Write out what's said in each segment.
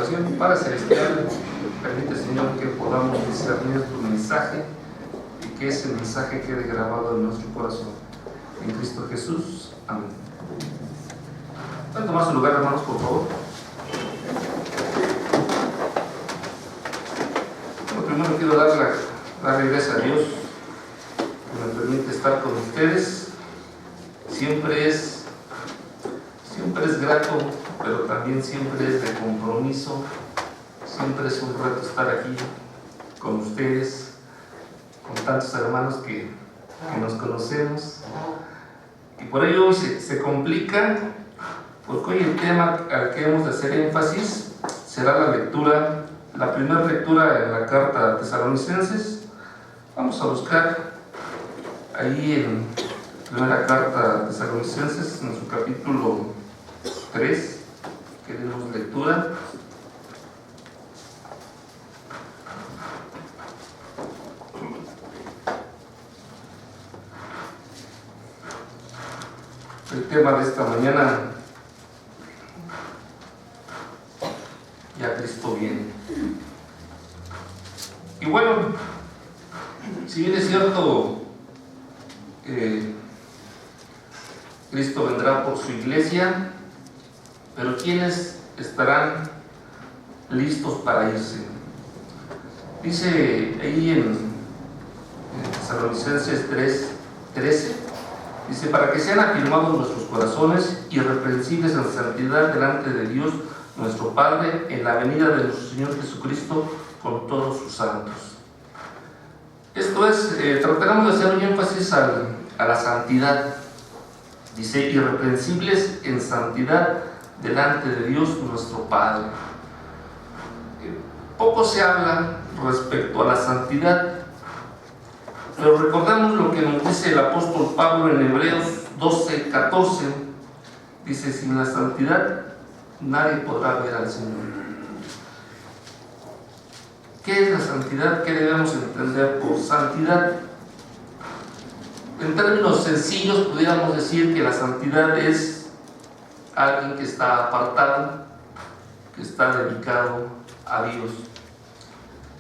oración. Padre Celestial, permite, Señor, que podamos discernir tu mensaje y que ese mensaje quede grabado en nuestro corazón. En Cristo Jesús. Amén. ¿Pueden tomar su lugar, hermanos, por favor? Bueno, primero quiero darle gracias a Dios que me permite estar con ustedes. Siempre es grato, pero también siempre es de compromiso. Siempre es un reto estar aquí con ustedes, con tantos hermanos que nos conocemos. Y por ello hoy se complica, porque hoy el tema al que hemos de hacer énfasis será la primera lectura en la carta a Tesalonicenses. Vamos a buscar ahí en primera carta a Tesalonicenses, en su capítulo 3, que demos lectura. El tema de esta mañana: ya Cristo viene. Y bueno, si bien es cierto, Cristo vendrá por su iglesia, pero ¿quiénes estarán listos para irse? Dice ahí en Tesalonicenses 3:13, dice: para que sean afirmados nuestros corazones irreprensibles en santidad delante de Dios nuestro Padre en la venida de nuestro Señor Jesucristo con todos sus santos. Esto es, trataremos de hacer un énfasis a la santidad. Dice: irreprensibles en santidad delante de Dios nuestro Padre. Poco se habla respecto a la santidad, pero recordemos lo que nos dice el apóstol Pablo en Hebreos 12:14. Dice: sin la santidad nadie podrá ver al Señor. ¿Qué es la santidad? ¿Qué debemos entender por santidad? En términos sencillos pudiéramos decir que la santidad es alguien que está apartado, que está dedicado a Dios.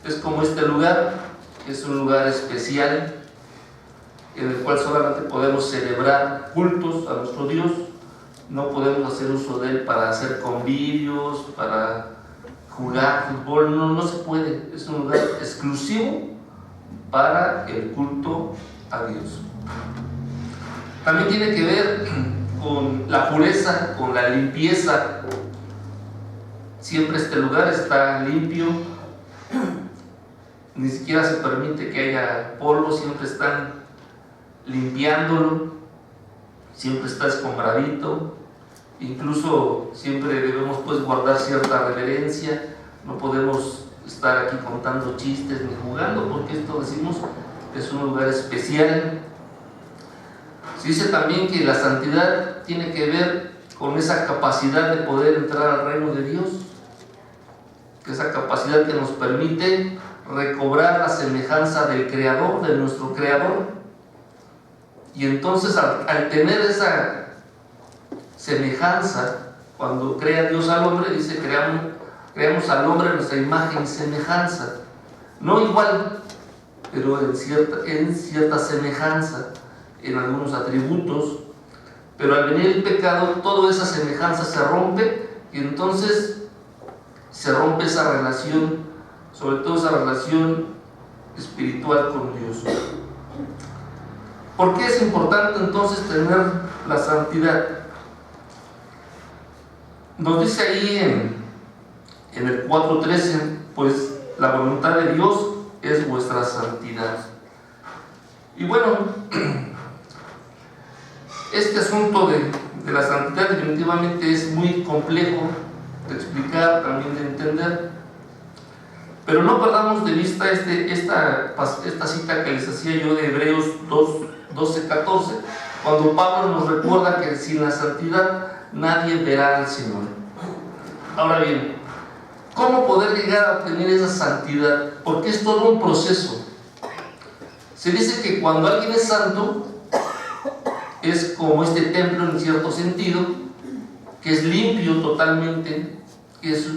Es como este lugar, es un lugar especial en el cual solamente podemos celebrar cultos a nuestro Dios. No podemos hacer uso de él para hacer convivios, para jugar fútbol, no se puede. Es un lugar exclusivo para el culto a Dios. También tiene que ver con la pureza, con la limpieza. Siempre este lugar está limpio, ni siquiera se permite que haya polvo, siempre están limpiándolo, siempre está escombradito. Incluso siempre debemos guardar cierta reverencia. No podemos estar aquí contando chistes ni jugando, porque esto, decimos, es un lugar especial. Se dice también que la santidad tiene que ver con esa capacidad de poder entrar al reino de Dios, que esa capacidad que nos permite recobrar la semejanza del Creador, de nuestro Creador. Y entonces al tener esa semejanza, cuando crea Dios al hombre, dice: creamos al hombre a nuestra imagen y semejanza. No igual, pero en cierta semejanza, en algunos atributos. Pero al venir el pecado, toda esa semejanza se rompe, y entonces se rompe esa relación, sobre todo esa relación espiritual con Dios. ¿Por qué es importante entonces tener la santidad? Nos dice ahí en el 4:13, pues la voluntad de Dios es vuestra santidad. Y bueno, este asunto de la santidad definitivamente es muy complejo de explicar, también de entender, pero no perdamos de vista esta cita que les hacía yo de Hebreos 12:14, cuando Pablo nos recuerda que sin la santidad nadie verá al Señor. Ahora bien, ¿cómo poder llegar a obtener esa santidad? Porque es todo un proceso. Se dice que cuando alguien es santo, es como este templo en cierto sentido, que es limpio totalmente, que es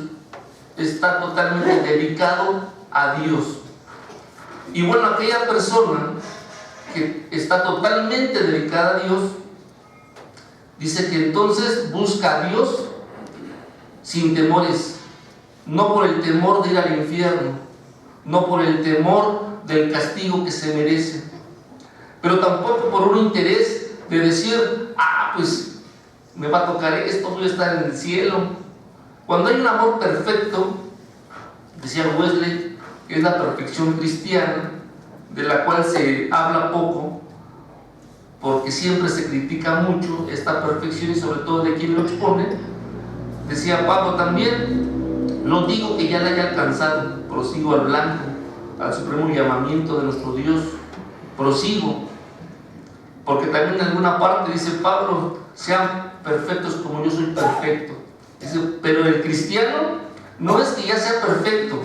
está totalmente dedicado a Dios. Y bueno, aquella persona que está totalmente dedicada a Dios, dice que entonces busca a Dios sin temores, no por el temor de ir al infierno, no por el temor del castigo que se merece, pero tampoco por un interés de decir, pues me va a tocar esto, voy a estar en el cielo. Cuando hay un amor perfecto, decía Wesley, que es la perfección cristiana, de la cual se habla poco, porque siempre se critica mucho esta perfección y sobre todo de quien lo expone. Decía Pablo también, no digo que ya la haya alcanzado, prosigo al blanco, al supremo llamamiento de nuestro Dios, prosigo, porque también en alguna parte dice Pablo, sean perfectos como yo soy perfecto. Dice, pero el cristiano no es que ya sea perfecto,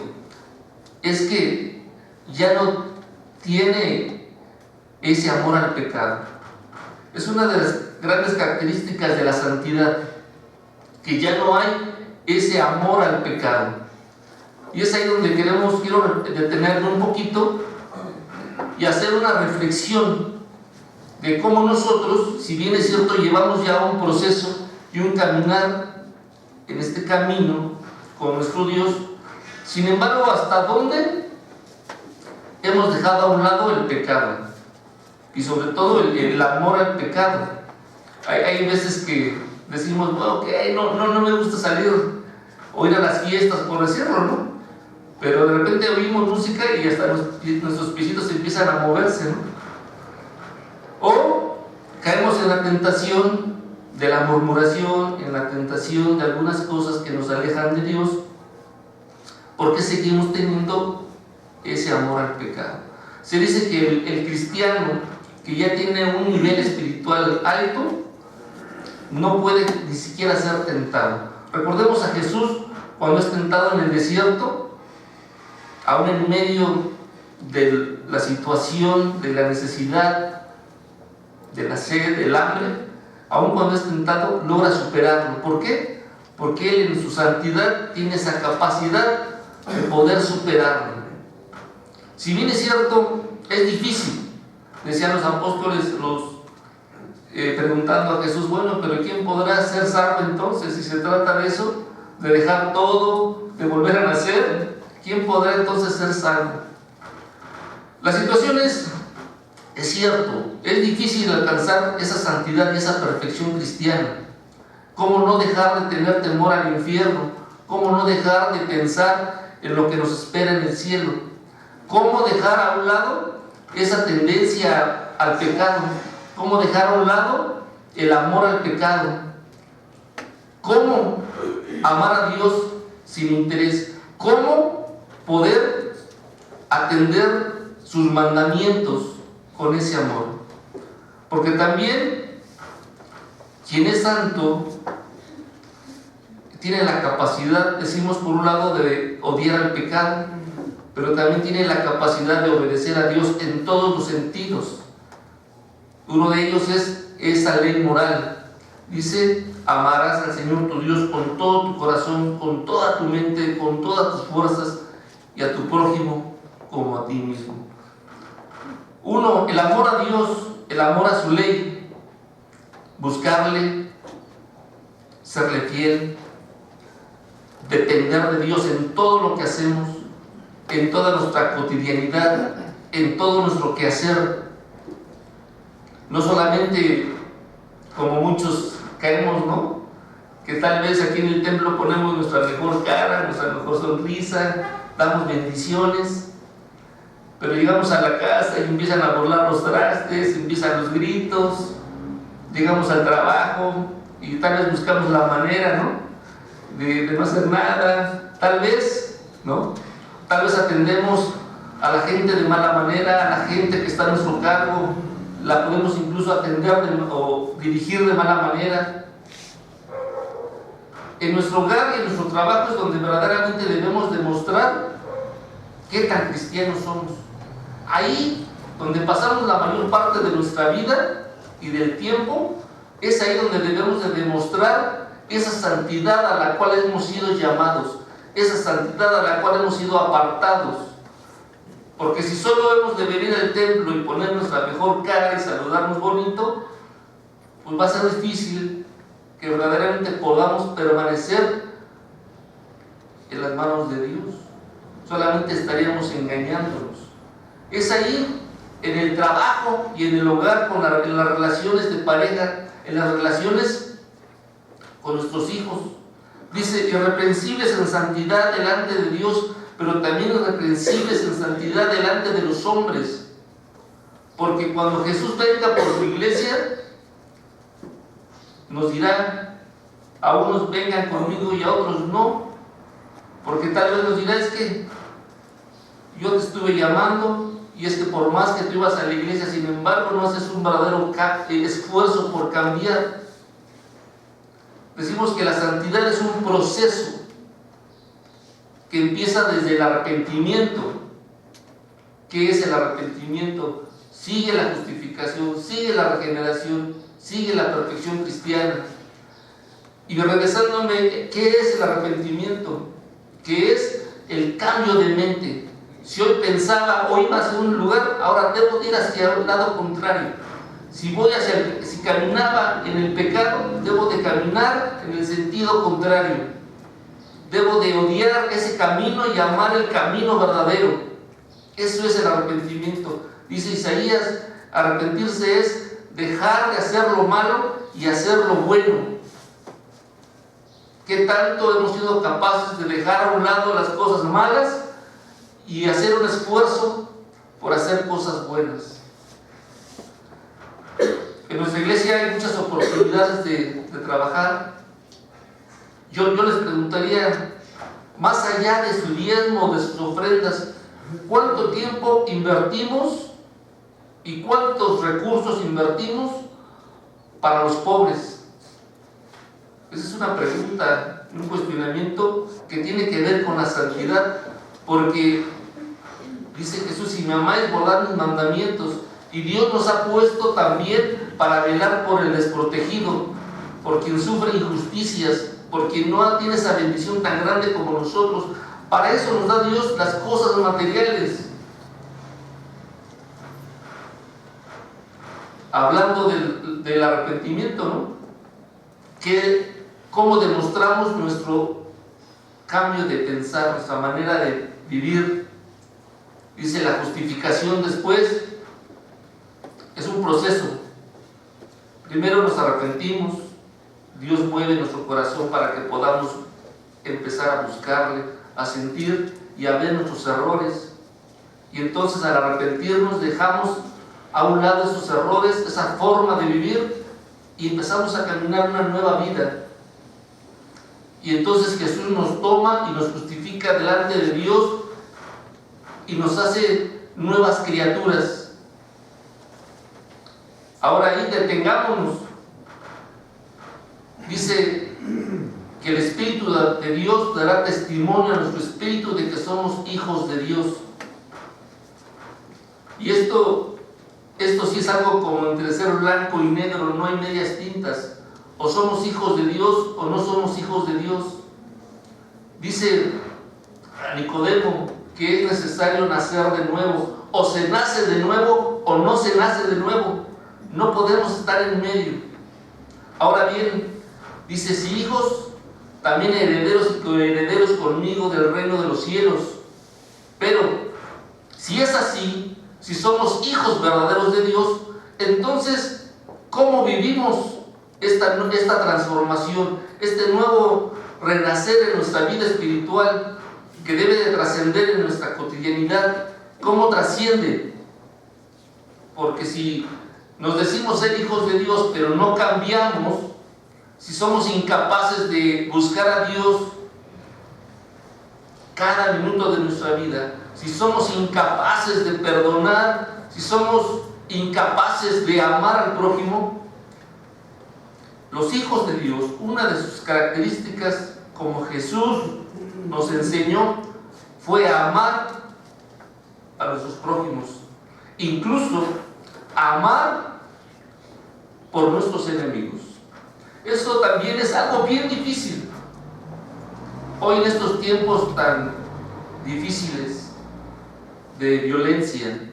es que ya no tiene ese amor al pecado. Es una de las grandes características de la santidad, que ya no hay ese amor al pecado. Y es ahí donde quiero detenerme un poquito y hacer una reflexión de cómo nosotros, si bien es cierto, llevamos ya un proceso y un caminar en este camino con nuestro Dios, sin embargo, ¿hasta dónde hemos dejado a un lado el pecado? Y sobre todo el amor al pecado. Hay veces que decimos, ok, no me gusta salir o ir a las fiestas, por decirlo, ¿no? Pero de repente oímos música y hasta nuestros piecitos empiezan a moverse, ¿no? O caemos en la tentación de la murmuración, en la tentación de algunas cosas que nos alejan de Dios, porque seguimos teniendo ese amor al pecado. Se dice que el cristiano que ya tiene un nivel espiritual alto no puede ni siquiera ser tentado. Recordemos a Jesús cuando es tentado en el desierto, aún en medio de la situación, de la necesidad, de la sed, del hambre, aún cuando es tentado, logra superarlo. ¿Por qué? Porque Él en su santidad tiene esa capacidad de poder superarlo. Si bien es cierto, es difícil, decían los apóstoles, preguntando a Jesús, bueno, pero ¿quién podrá ser salvo entonces? Si se trata de eso, de dejar todo, de volver a nacer, ¿quién podrá entonces ser salvo? La situación es cierto, es difícil alcanzar esa santidad y esa perfección cristiana. ¿Cómo no dejar de tener temor al infierno? ¿Cómo no dejar de pensar en lo que nos espera en el cielo? ¿Cómo dejar a un lado esa tendencia al pecado? ¿Cómo dejar a un lado el amor al pecado? ¿Cómo amar a Dios sin interés? ¿Cómo poder atender sus mandamientos con ese amor? Porque también quien es santo tiene la capacidad, decimos por un lado, de odiar al pecado, pero también tiene la capacidad de obedecer a Dios en todos los sentidos. Uno de ellos es esa ley moral. Dice, amarás al Señor tu Dios con todo tu corazón, con toda tu mente, con todas tus fuerzas, y a tu prójimo como a ti mismo. Uno, el amor a Dios, el amor a su ley, buscarle, serle fiel, depender de Dios en todo lo que hacemos, en toda nuestra cotidianidad, en todo nuestro quehacer. No solamente como muchos caemos, ¿no? Que tal vez aquí en el templo ponemos nuestra mejor cara, nuestra mejor sonrisa, damos bendiciones, pero llegamos a la casa y empiezan a volar los trastes, empiezan los gritos, llegamos al trabajo y tal vez buscamos la manera, ¿no? De no hacer nada, tal vez, ¿no? Tal vez atendemos a la gente de mala manera, a la gente que está a nuestro cargo, la podemos incluso atender o dirigir de mala manera. En nuestro hogar y en nuestro trabajo es donde verdaderamente debemos demostrar qué tan cristianos somos. Ahí donde pasamos la mayor parte de nuestra vida y del tiempo, es ahí donde debemos de demostrar esa santidad a la cual hemos sido llamados, esa santidad a la cual hemos sido apartados. Porque si solo hemos de venir al templo y ponernos la mejor cara y saludarnos bonito, pues va a ser difícil que verdaderamente podamos permanecer en las manos de Dios. Solamente estaríamos engañándonos. Es ahí, en el trabajo y en el hogar, en las relaciones de pareja, en las relaciones con nuestros hijos. Dice, irreprensibles en santidad delante de Dios, pero también irreprensibles en santidad delante de los hombres. Porque cuando Jesús venga por su iglesia, nos dirá, a unos vengan conmigo y a otros no. Porque tal vez nos dirá, es que yo te estuve llamando, y es que por más que tú ibas a la iglesia, sin embargo no haces un verdadero esfuerzo por cambiar. Decimos que la santidad es un proceso que empieza desde el arrepentimiento. ¿Qué es el arrepentimiento? Sigue la justificación, sigue la regeneración, sigue la perfección cristiana. Y regresándome, ¿qué es el arrepentimiento? Que es el cambio de mente. Si hoy pensaba, hoy iba hacia un lugar, ahora debo ir hacia el lado contrario. Si caminaba en el pecado, debo de caminar en el sentido contrario. Debo de odiar ese camino y amar el camino verdadero. Eso es el arrepentimiento. Dice Isaías, arrepentirse es dejar de hacer lo malo y hacer lo bueno. ¿Qué tanto hemos sido capaces de dejar a un lado las cosas malas y hacer un esfuerzo por hacer cosas buenas? En nuestra iglesia hay muchas oportunidades de trabajar. Yo les preguntaría, más allá de su diezmo, de sus ofrendas, ¿cuánto tiempo invertimos y cuántos recursos invertimos para los pobres? Esa es una pregunta, un cuestionamiento que tiene que ver con la santidad, porque dice Jesús, si me amáis, guardad mis mandamientos. Y Dios nos ha puesto también para velar por el desprotegido, por quien sufre injusticias, por quien no tiene esa bendición tan grande como nosotros. Para eso nos da Dios las cosas materiales. Hablando del arrepentimiento, ¿no? ¿Cómo demostramos nuestro cambio de pensar, nuestra manera de vivir? Dice la justificación después. Es un proceso. Primero nos arrepentimos, Dios mueve nuestro corazón para que podamos empezar a buscarle, a sentir y a ver nuestros errores. Y entonces al arrepentirnos dejamos a un lado esos errores, esa forma de vivir, y empezamos a caminar una nueva vida. Y entonces Jesús nos toma y nos justifica delante de Dios y nos hace nuevas criaturas. Ahora ahí detengámonos. Dice que el Espíritu de Dios dará testimonio a nuestro espíritu de que somos hijos de Dios. Y esto sí es algo como entre ser blanco y negro, no hay medias tintas. O somos hijos de Dios o no somos hijos de Dios. Dice a Nicodemo que es necesario nacer de nuevo. O se nace de nuevo o no se nace de nuevo. No podemos estar en medio. Ahora bien, dice, si hijos, también herederos y coherederos conmigo del reino de los cielos. Pero, si es así, si somos hijos verdaderos de Dios, entonces, ¿cómo vivimos esta transformación, este nuevo renacer en nuestra vida espiritual que debe de trascender en nuestra cotidianidad? ¿Cómo trasciende? Porque si nos decimos ser hijos de Dios, pero no cambiamos, si somos incapaces de buscar a Dios cada minuto de nuestra vida, si somos incapaces de perdonar, si somos incapaces de amar al prójimo, los hijos de Dios, una de sus características, como Jesús nos enseñó, fue amar a nuestros prójimos, incluso amar por nuestros enemigos. Eso también es algo bien difícil. Hoy en estos tiempos tan difíciles de violencia,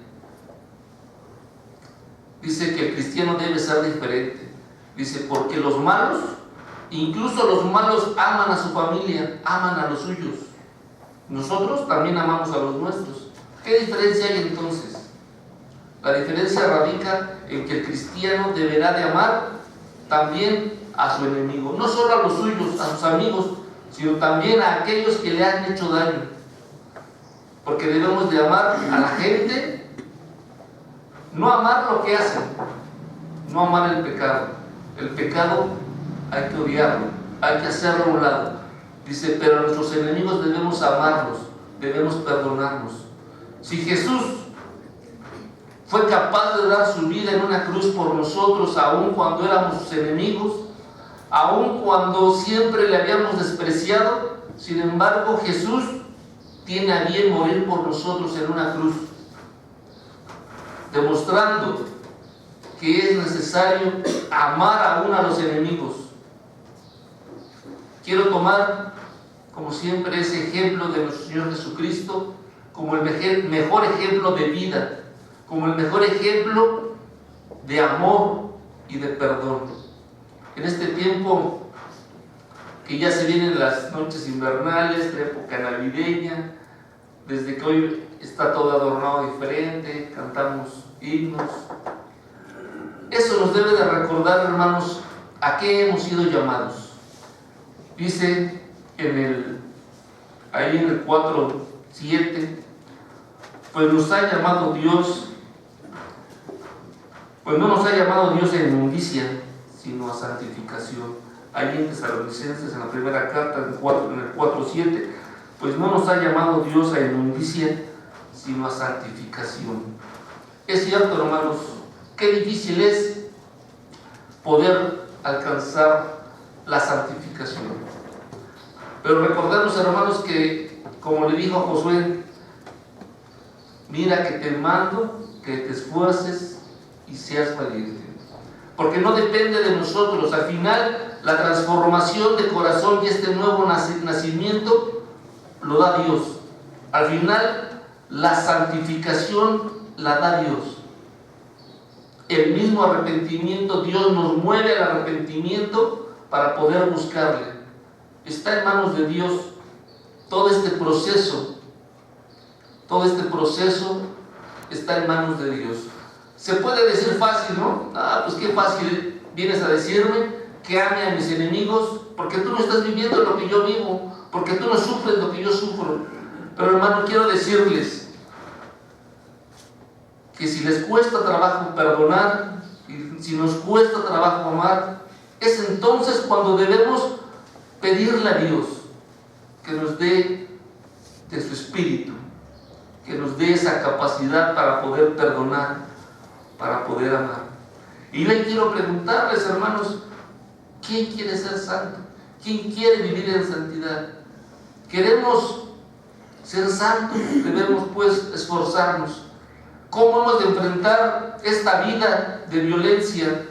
dice que el cristiano debe ser diferente. Dice, porque los malos, incluso los malos, aman a su familia, aman a los suyos. Nosotros también amamos a los nuestros. ¿Qué diferencia hay entonces? La diferencia radica en que el cristiano deberá de amar también a su enemigo, no solo a los suyos, a sus amigos, sino también a aquellos que le han hecho daño. Porque debemos de amar a la gente, no amar lo que hacen, no amar el pecado. El pecado hay que odiarlo, hay que hacerlo a un lado. Dice, pero a nuestros enemigos debemos amarlos, debemos perdonarlos. Si Jesús fue capaz de dar su vida en una cruz por nosotros, aun cuando éramos sus enemigos, aun cuando siempre le habíamos despreciado, sin embargo Jesús tiene a bien morir por nosotros en una cruz, demostrando que es necesario amar aún a los enemigos. Quiero tomar, como siempre, ese ejemplo de nuestro Señor Jesucristo como el mejor ejemplo de vida, como el mejor ejemplo de amor y de perdón. En este tiempo que ya se vienen las noches invernales, la época navideña, desde que hoy está todo adornado diferente, cantamos himnos. Eso nos debe de recordar, hermanos, a qué hemos sido llamados. Dice ahí en el 4:7, pues nos ha llamado Dios, pues no nos ha llamado Dios a inmundicia, sino a santificación. Ahí en Tesalonicenses, en la primera carta, en el 4:7, pues no nos ha llamado Dios a inmundicia, sino a santificación. Es cierto, hermanos, qué difícil es poder alcanzar la santificación. Pero recordemos, hermanos, que como le dijo a Josué, mira que te mando que te esfuerces y seas valiente. Porque no depende de nosotros. Al final, la transformación de corazón y este nuevo nacimiento lo da Dios. Al final, la santificación la da Dios. El mismo arrepentimiento, Dios nos mueve al arrepentimiento para poder buscarle. Está en manos de Dios todo este proceso. Todo este proceso está en manos de Dios. Se puede decir fácil, ¿no? Pues qué fácil vienes a decirme que ame a mis enemigos, porque tú no estás viviendo lo que yo vivo, porque tú no sufres lo que yo sufro. Pero, hermano, quiero decirles que si les cuesta trabajo perdonar, y si nos cuesta trabajo amar, es entonces cuando debemos pedirle a Dios que nos dé de su espíritu, que nos dé esa capacidad para poder perdonar, para poder amar. Y le quiero preguntarles, hermanos, ¿quién quiere ser santo? ¿Quién quiere vivir en santidad? ¿Queremos ser santos? Debemos pues esforzarnos. ¿Cómo hemos de enfrentar esta vida de violencia,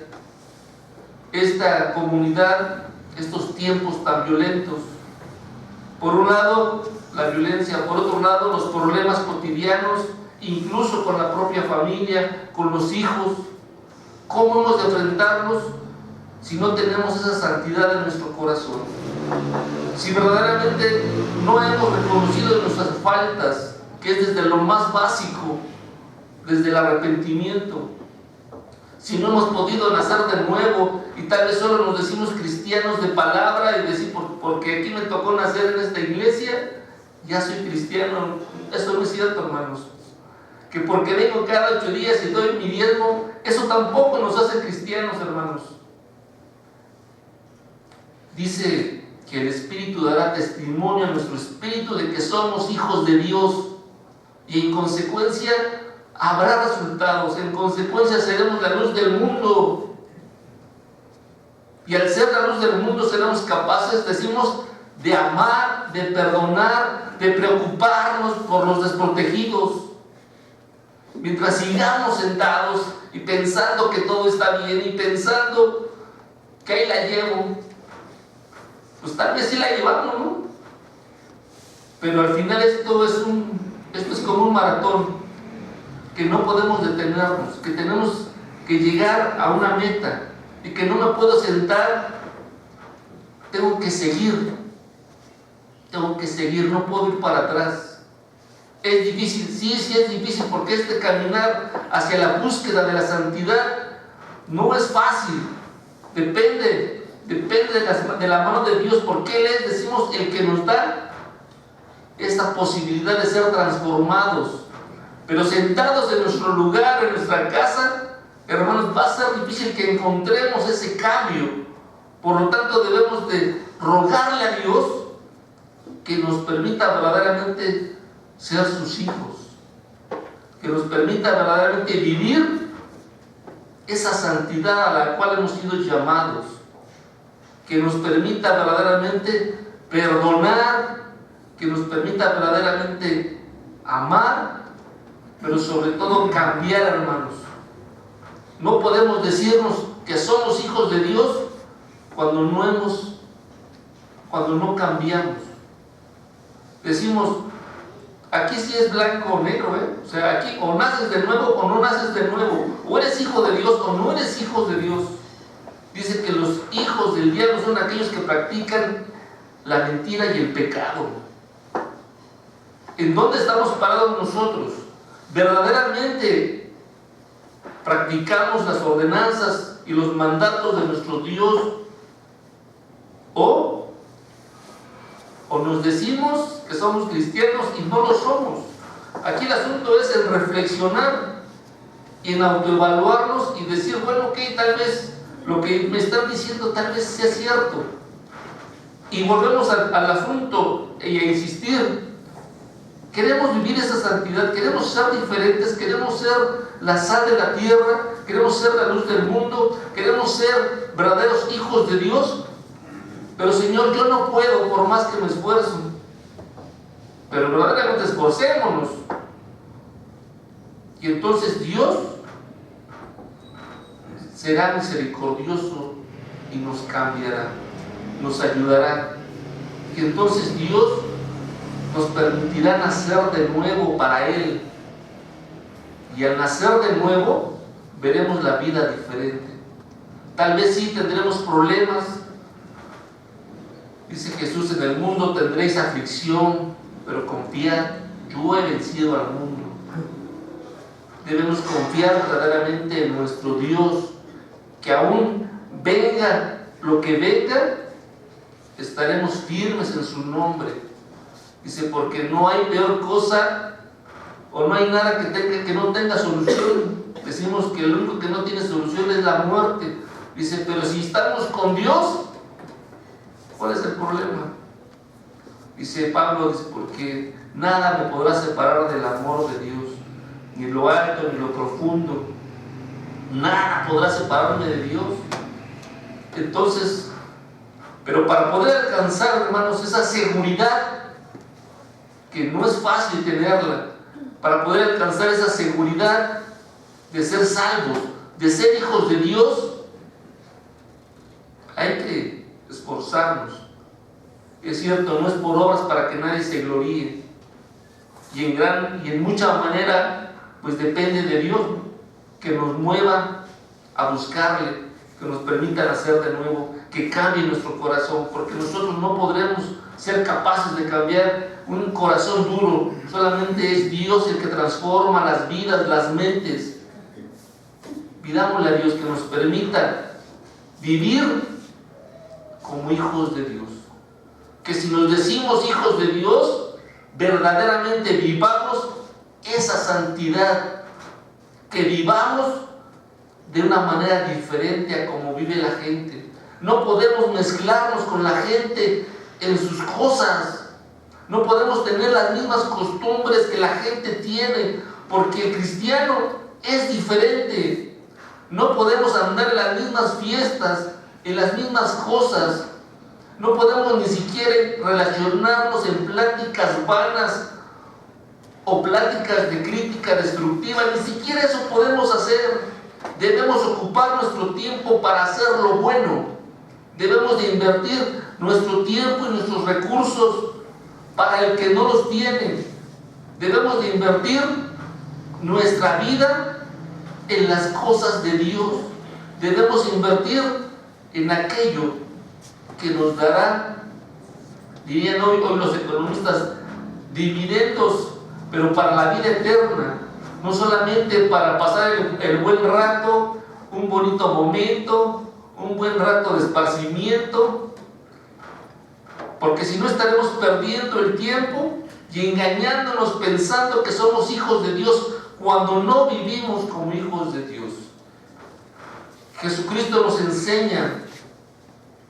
esta comunidad, estos tiempos tan violentos? Por un lado, la violencia, por otro lado, los problemas cotidianos, incluso con la propia familia, con los hijos. ¿Cómo hemos de enfrentarlos si no tenemos esa santidad en nuestro corazón? Si verdaderamente no hemos reconocido nuestras faltas, que es desde lo más básico, desde el arrepentimiento. Si no hemos podido nacer de nuevo y tal vez solo nos decimos cristianos de palabra y decir porque aquí me tocó nacer en esta iglesia, ya soy cristiano. Eso no es cierto, hermanos. Que porque vengo cada 8 días y doy mi diezmo, eso tampoco nos hace cristianos, hermanos. Dice que el Espíritu dará testimonio a nuestro espíritu de que somos hijos de Dios, y en consecuencia habrá resultados. En consecuencia seremos la luz del mundo, y al ser la luz del mundo seremos capaces, decimos, de amar, de perdonar, de preocuparnos por los desprotegidos. Mientras sigamos sentados y pensando que todo está bien y pensando que ahí la llevo, pues tal vez sí la llevamos, ¿no? Pero al final esto es como un maratón que no podemos detenernos, que tenemos que llegar a una meta y que no me puedo sentar, tengo que seguir, no puedo ir para atrás. Es difícil, sí es difícil, porque este caminar hacia la búsqueda de la santidad no es fácil, depende de la mano de Dios, porque Él es, decimos, el que nos da esta posibilidad de ser transformados. Pero sentados en nuestro lugar, en nuestra casa, hermanos, va a ser difícil que encontremos ese cambio. Por lo tanto, debemos de rogarle a Dios que nos permita verdaderamente ser sus hijos, que nos permita verdaderamente vivir esa santidad a la cual hemos sido llamados, que nos permita verdaderamente perdonar, que nos permita verdaderamente amar, pero sobre todo cambiar, hermanos. No podemos decirnos que somos hijos de Dios cuando no cambiamos. Decimos, aquí sí es blanco o negro, o sea, aquí o naces de nuevo o no naces de nuevo, o eres hijo de Dios o no eres hijo de Dios. Dice que los hijos del diablo son aquellos que practican la mentira y el pecado. ¿En dónde estamos parados nosotros? ¿Verdaderamente practicamos las ordenanzas y los mandatos de nuestro Dios? ¿O nos decimos que somos cristianos y no lo somos? Aquí el asunto es en reflexionar y en autoevaluarnos y decir, bueno, ok, tal vez lo que me están diciendo tal vez sea cierto. Y volvemos al asunto y a insistir. Queremos vivir esa santidad, queremos ser diferentes, queremos ser la sal de la tierra, queremos ser la luz del mundo, queremos ser verdaderos hijos de Dios. Pero Señor, yo no puedo por más que me esfuerzo. Pero verdaderamente esforcémonos. Y entonces Dios será misericordioso y nos cambiará, nos ayudará. Y entonces Dios nos permitirá nacer de nuevo para Él. Y al nacer de nuevo, veremos la vida diferente. Tal vez sí tendremos problemas. Dice Jesús, en el mundo tendréis aflicción, pero confiad, yo he vencido al mundo. Debemos confiar verdaderamente en nuestro Dios, que aún venga lo que venga, estaremos firmes en su nombre. Dice, porque no hay peor cosa, o no hay nada que no tenga solución. Decimos que lo único que no tiene solución es la muerte. Dice, pero si estamos con Dios, ¿cuál es el problema? Dice Pablo, dice, porque nada me podrá separar del amor de Dios, ni lo alto ni lo profundo, nada podrá separarme de Dios. Entonces, pero para poder alcanzar, hermanos, esa seguridad, que no es fácil tenerla, para poder alcanzar esa seguridad de ser salvos, de ser hijos de Dios, hay que esforzarnos. Es cierto, no es por obras para que nadie se gloríe, y en mucha manera pues depende de Dios, ¿no?, que nos mueva a buscarle, que nos permita nacer de nuevo, que cambie nuestro corazón, porque nosotros no podremos ser capaces de cambiar un corazón duro. Solamente es Dios el que transforma las vidas, las mentes. Pidámosle a Dios que nos permita vivir como hijos de Dios, que si nos decimos hijos de Dios, verdaderamente vivamos esa santidad, que vivamos de una manera diferente a como vive la gente. No podemos mezclarnos con la gente en sus cosas, no podemos tener las mismas costumbres que la gente tiene, porque el cristiano es diferente. No podemos andar en las mismas fiestas, en las mismas cosas. No podemos ni siquiera relacionarnos en pláticas vanas o pláticas de crítica destructiva. Ni siquiera eso podemos hacer. Debemos ocupar nuestro tiempo para hacer lo bueno. Debemos de invertir nuestro tiempo y nuestros recursos para el que no los tiene. Debemos de invertir nuestra vida en las cosas de Dios. Debemos invertir en aquello que nos dará, dirían hoy los economistas, dividendos, pero para la vida eterna, no solamente para pasar el buen rato, un bonito momento, un buen rato de esparcimiento, porque si no estaremos perdiendo el tiempo y engañándonos pensando que somos hijos de Dios cuando no vivimos como hijos de Dios. Jesucristo nos enseña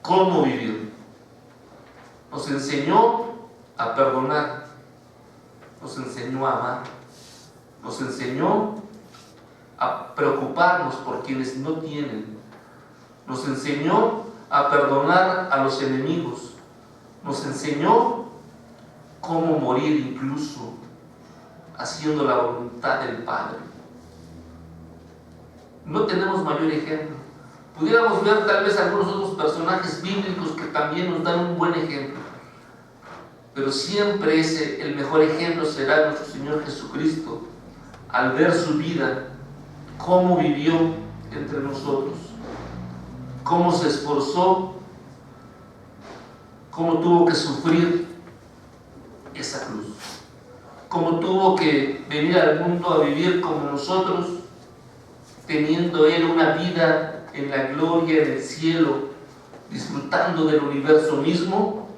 cómo vivir. Nos enseñó a perdonar, nos enseñó a amar, nos enseñó a preocuparnos por quienes no tienen, nos enseñó a perdonar a los enemigos, nos enseñó cómo morir incluso haciendo la voluntad del Padre. No tenemos mayor ejemplo. Pudiéramos ver tal vez algunos otros personajes bíblicos que también nos dan un buen ejemplo, pero siempre el mejor ejemplo será nuestro Señor Jesucristo, al ver su vida, cómo vivió entre nosotros, cómo se esforzó, cómo tuvo que sufrir esa cruz, cómo tuvo que venir al mundo a vivir como nosotros, teniendo Él una vida en la gloria, en el cielo, disfrutando del universo mismo.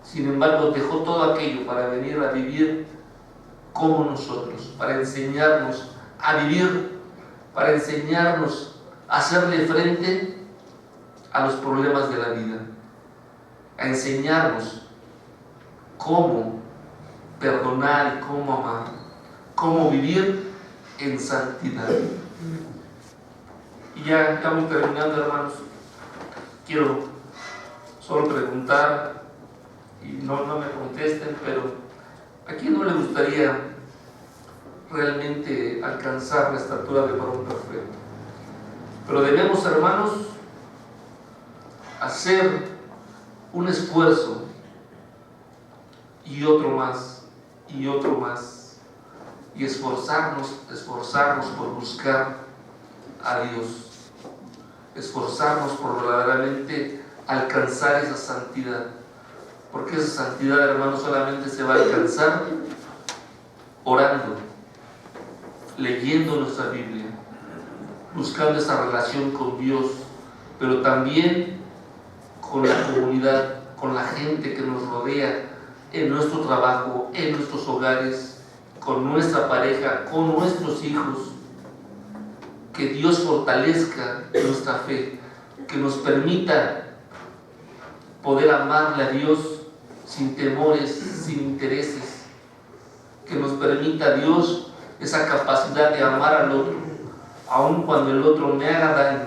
Sin embargo, dejó todo aquello para venir a vivir como nosotros, para enseñarnos a vivir, para enseñarnos a hacerle frente a los problemas de la vida, a enseñarnos cómo perdonar y cómo amar, cómo vivir en santidad. Y ya estamos terminando, hermanos. Quiero solo preguntar, y no me contesten, pero ¿a quién no le gustaría realmente alcanzar la estatura de varón perfecto? Pero debemos, hermanos, hacer un esfuerzo y otro más, y otro más, y esforzarnos por buscar a Dios, esforzarnos por verdaderamente alcanzar esa santidad, porque esa santidad, hermanos, solamente se va a alcanzar orando, leyendo nuestra Biblia, buscando esa relación con Dios, pero también con la comunidad, con la gente que nos rodea, en nuestro trabajo, en nuestros hogares, con nuestra pareja, con nuestros hijos. Que Dios fortalezca nuestra fe, que nos permita poder amarle a Dios sin temores, sin intereses, que nos permita a Dios esa capacidad de amar al otro, aun cuando el otro me haga daño.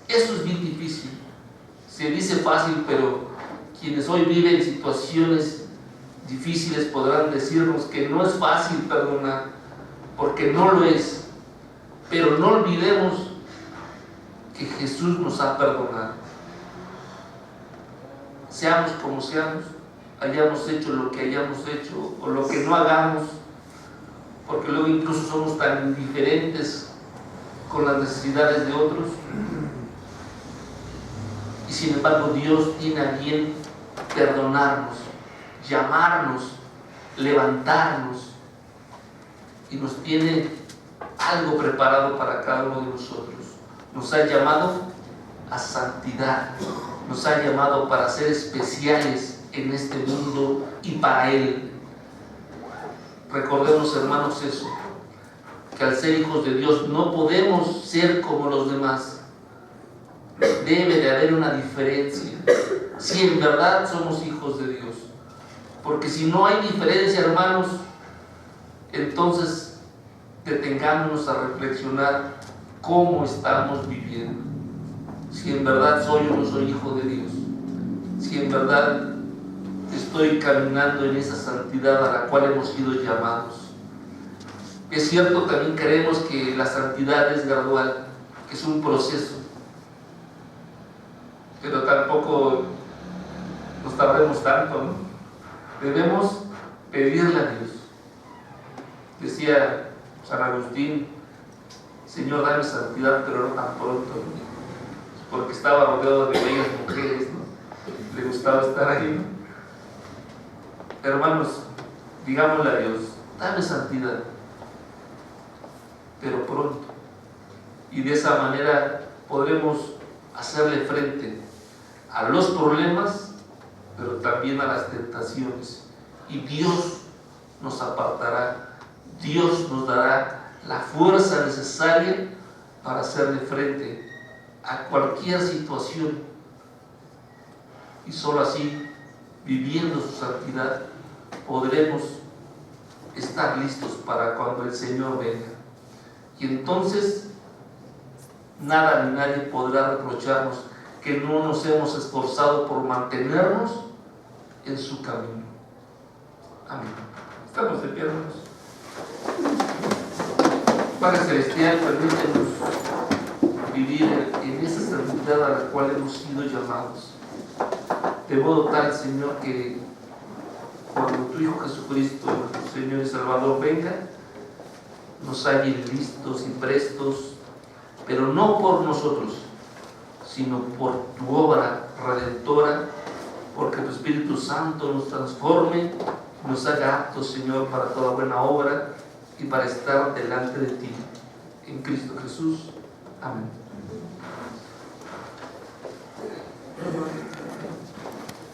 Eso es bien difícil, se dice fácil, pero quienes hoy viven situaciones difíciles podrán decirnos que no es fácil perdonar, porque no lo es. Pero no olvidemos que Jesús nos ha perdonado. Seamos como seamos, hayamos hecho lo que hayamos hecho o lo que no hagamos, porque luego incluso somos tan indiferentes con las necesidades de otros, y sin embargo Dios tiene a bien perdonarnos, llamarnos, levantarnos, y nos tiene algo preparado para cada uno de nosotros. Nos ha llamado a santidad, nos ha llamado para ser especiales en este mundo y para Él. Recordemos, hermanos, eso, que al ser hijos de Dios no podemos ser como los demás. Debe de haber una diferencia si en verdad somos hijos de Dios, porque si no hay diferencia, hermanos, entonces detengámonos a reflexionar cómo estamos viviendo, si en verdad soy o no soy hijo de Dios, si en verdad estoy caminando en esa santidad a la cual hemos sido llamados. Es cierto, también creemos que la santidad es gradual, que es un proceso, pero tampoco nos tardemos tanto, ¿no? debemos pedirle a Dios. Decía San Agustín: Señor, dame santidad, pero no tan pronto, porque estaba rodeado de bellas mujeres, ¿no? Le gustaba estar ahí, ¿no? Hermanos, digámosle a Dios: dame santidad, pero pronto. Y de esa manera podremos hacerle frente a los problemas, pero también a las tentaciones. Y Dios nos apartará, Dios nos dará la fuerza necesaria para hacerle frente a cualquier situación. Y solo así, viviendo su santidad, podremos estar listos para cuando el Señor venga. Y entonces nada ni nadie podrá reprocharnos que no nos hemos esforzado por mantenernos en su camino. Amén. Estamos de pie, hermanos. Padre Celestial, permítenos vivir en esa santidad a la cual hemos sido llamados, de modo tal, Señor, que cuando tu Hijo Jesucristo, nuestro Señor y Salvador, venga, nos halle listos y prestos, pero no por nosotros, sino por tu obra redentora, porque tu Espíritu Santo nos transforme, nos haga aptos, Señor, para toda buena obra y para estar delante de ti, en Cristo Jesús. Amén.